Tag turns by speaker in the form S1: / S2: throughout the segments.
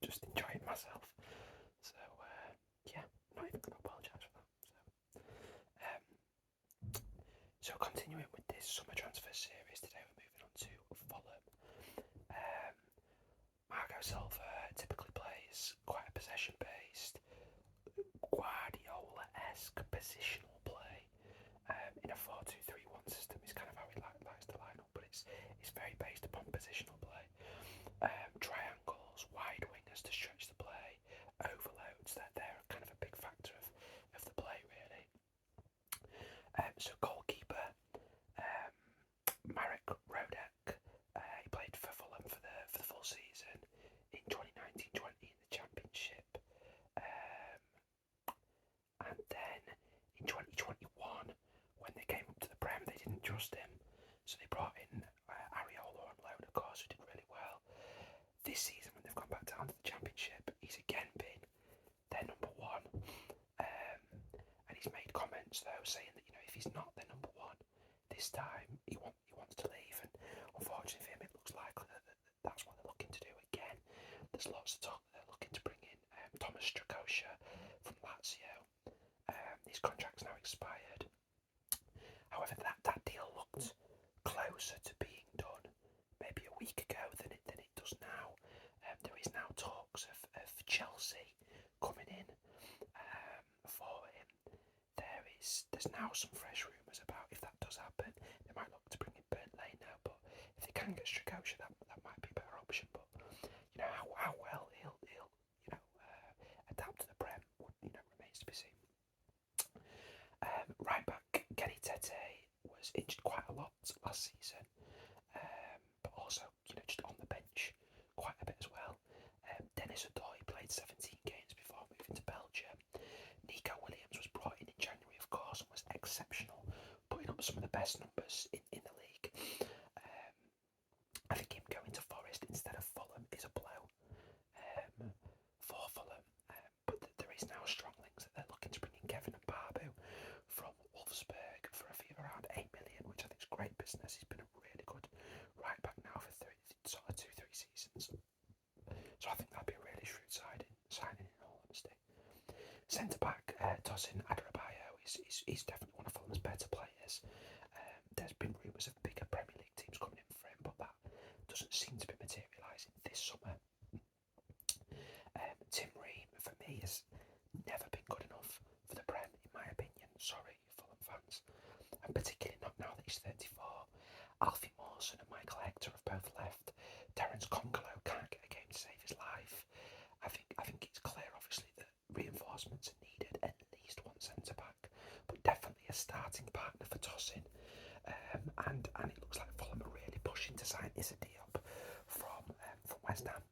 S1: just enjoying myself. So yeah, not even going to apologise for that. Um, so continuing with this summer transfer series, today we're moving on to Fulham. Marco Silva typically plays quite a possession-based, Guardiola-esque positional play in a 4-2-3-1 system. Is kind of how he likes to line up, but it's very based upon positional play. Triangles, wide wingers to stretch the play, overloads. They're kind of a big factor of the play, really. So goalkeeper, Marco Rodek. He played for Fulham for the full season in 2019-20 in the Championship, and then in 2021 when they came up to the Prem, they didn't trust him, so they brought in Areola on loan, of course, who did really well. This season, when they've gone back down to the Championship, he's again been their number one, and he's made comments though saying that if he's not their number one this time, he wants to leave, and unfortunately for him, it looks likely that that's what they're looking to do again. There's lots of talk that they're looking to bring in Thomas Strakosha from Lazio. His contract's now expired. However, that deal looked closer to being done maybe a week ago than it does now. There is now talks of Chelsea coming in for him. There's now some fresh rumours about if that does happen, they might look to bring in Burnley now. But if they can get Strakosha, that might be a better option. But how well he'll adapt to the Prem remains to be seen. Right back, Kenny Tete was injured quite a lot last season, but also just on the bench quite a bit as well. Dennis Odoi played 17 games before moving to Belgium. Nico Williams was brought in January, of course, and was exceptional, putting up some of the best numbers in the league. I think him going to Forest instead of Fulham is a blow for Fulham, but there is now strong links that they're looking to bring in Kevin Mbabu from Wolfsburg for a fee of around 8 million, which I think is great business. He's been a really good right back now for 2-3 seasons. So I think that'd be a really shrewd signing in all honesty. Centre back Tosin Adarabioyo is definitely one of Fulham's better players. There's been rumours of bigger Premier League teams coming in for him, but that doesn't seem to be materialising this summer. Tim Ream, for me, has never been good enough for the Prem, in my opinion. Sorry, Fulham fans. And particularly not now that he's 34. Alfie Mawson and Michael Hector have both left. Terence Congolo can't get a game to save his life. I think it's clear, obviously, that reinforcements are needed, at least one centre-back, but definitely a starting partner for Tosin. And it looks like Fulham are really pushing to sign Issa Diop from West Ham.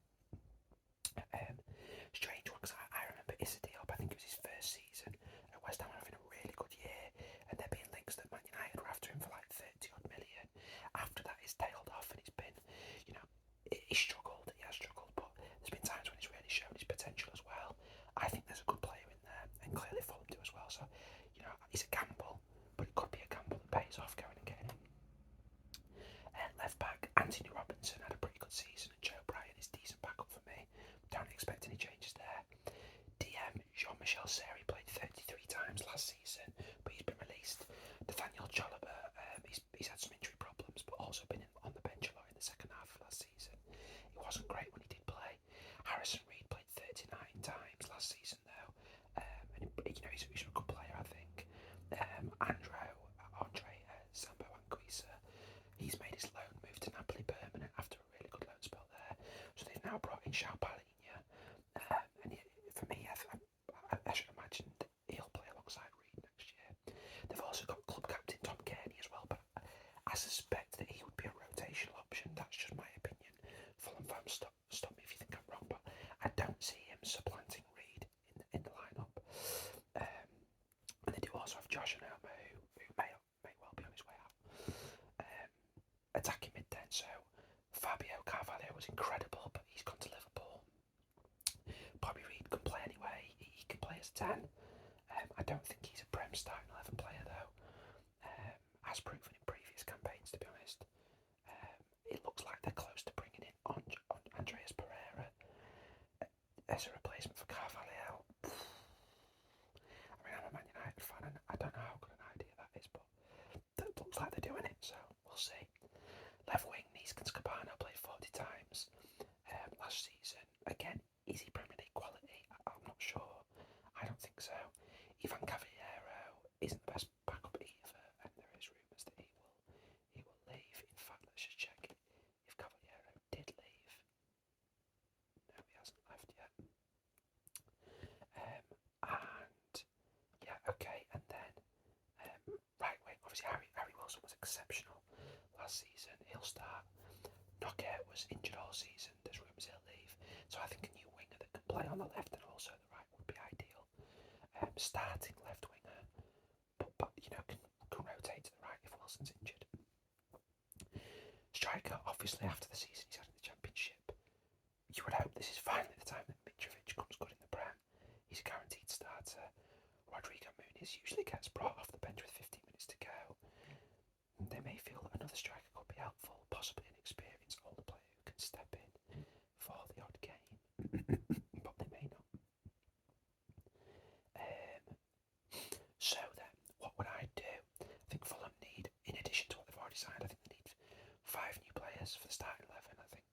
S1: Strange one, because I remember Issa Diop, I think it was his first season at West Ham, having a really good year, and there being links that Man United were after him for like 30 odd million. After that, he's tailed off, and he's been, he has struggled, but there's been times when he's really shown his potential as well. I think there's a good player in there, and clearly Fulham do as well. So, it's a gamble, but it could be a gamble that pays off going and getting him. Left back, Anthony Robinson had a pretty good season, and Joe Bryan is decent backup for me. Don't expect any changes there. DM, Jean-Michel Seri played 33 times last season, but he's been released. Nathaniel Chalobah, he's had some injury problems, but also been on the bench a lot in the second half of last season. He wasn't great when he did play. Harrison Reed played 39 times last season though, and he's a good player, I think. Andre Sambo Anguissa, he's made his loan move to Napoli permanent after a really good loan spell there. So they've now brought in João Palhinha, and for me, I should imagine that he'll play alongside Reed next year. They've also got club captain Tom Kearney as well, but I suspect that he would be a rotational option. That's just my opinion. Fulham fans, stop me if you think I'm wrong, but I don't see him supplanting Reed in the lineup. And they do also have Josh Onoma, who may well be on his way out. Attacking mid then, so Fabio Carvalho was incredible, but he's gone to Liverpool. Bobby Reed can play anyway. He can play as 10. I don't think he's a Prem starting 11 player though, as proven in previous campaigns, to be honest. It looks like they're close to bringing in Andreas Pereira. Knocker was injured all season. There's rumours he'll leave. So I think a new winger that can play on the left and also the right would be ideal. Starting left winger, but can rotate to the right if Wilson's injured. Striker, obviously after the season he's had in the Championship, you would hope this is finally the time that Mitrovic comes good in the Prem. He's a guaranteed starter. Rodrigo Muniz usually gets brought off the bench with 15 minutes to go. They may feel that another striker could be helpful, possibly an experienced older player who can step in for the odd game, but they may not. So then, what would I do? I think Fulham need, in addition to what they've already signed, I think they need 5 new players for the starting 11. I think,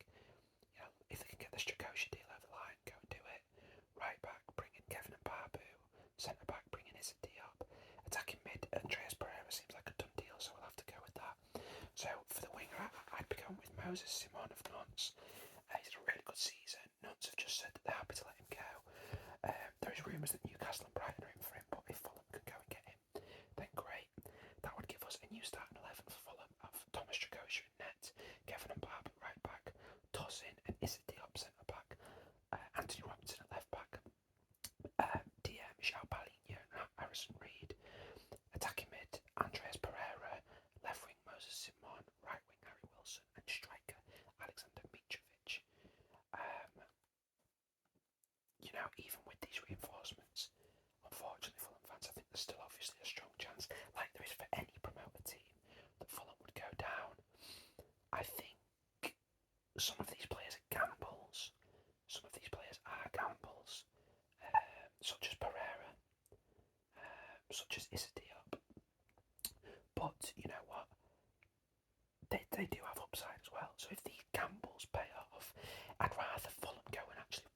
S1: if they can get the Strakosha deal over the line, go and do it. Right back, bring in Kevin and Babu. Centre back, bring in Issa Diop. Attacking mid, Andreas Pereira seems like a done deal, so we'll have to go with that. So for the winger, I'd be going with Moses Simon of Nantes. He's had a really good season. Nantes have just said that they're happy to let him go. There is rumours that Newcastle and Brighton are in for him, but if Fulham can go and get him, then great. That would give us a new starting 11 for Fulham of Thomas Strakosha in net, Kevin and Barb at right back, Tosin and Issa Diop centre back, Anthony Robinson at left back, DM, João Palhinha and Harrison Reed. Attacking mid, Andreas Pereira. Left wing, Moses Simon. Right wing, Harry Wilson. And striker, Alexander Mitrovic. Even with these reinforcements, unfortunately, Fulham fans, I think there's still obviously a strong chance, like there is for any promoted team, that Fulham would go down. I think some of these players are gambles. Some of these players are gambles, such as Pereira, such as Issa Diop. But you know what? They do have upside as well. So if these gambles pay off, I'd rather Fulham go and actually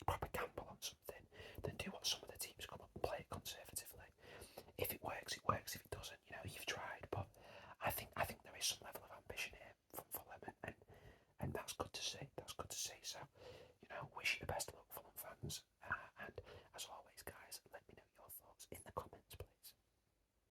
S1: proper gamble on something than do what some of the teams come up and play it conservatively. If it works, it works. If it doesn't, you've tried. But I think there is some level of ambition here from Fulham, and that's good to see. That's good to see. So, wish you the best of luck, Fulham fans.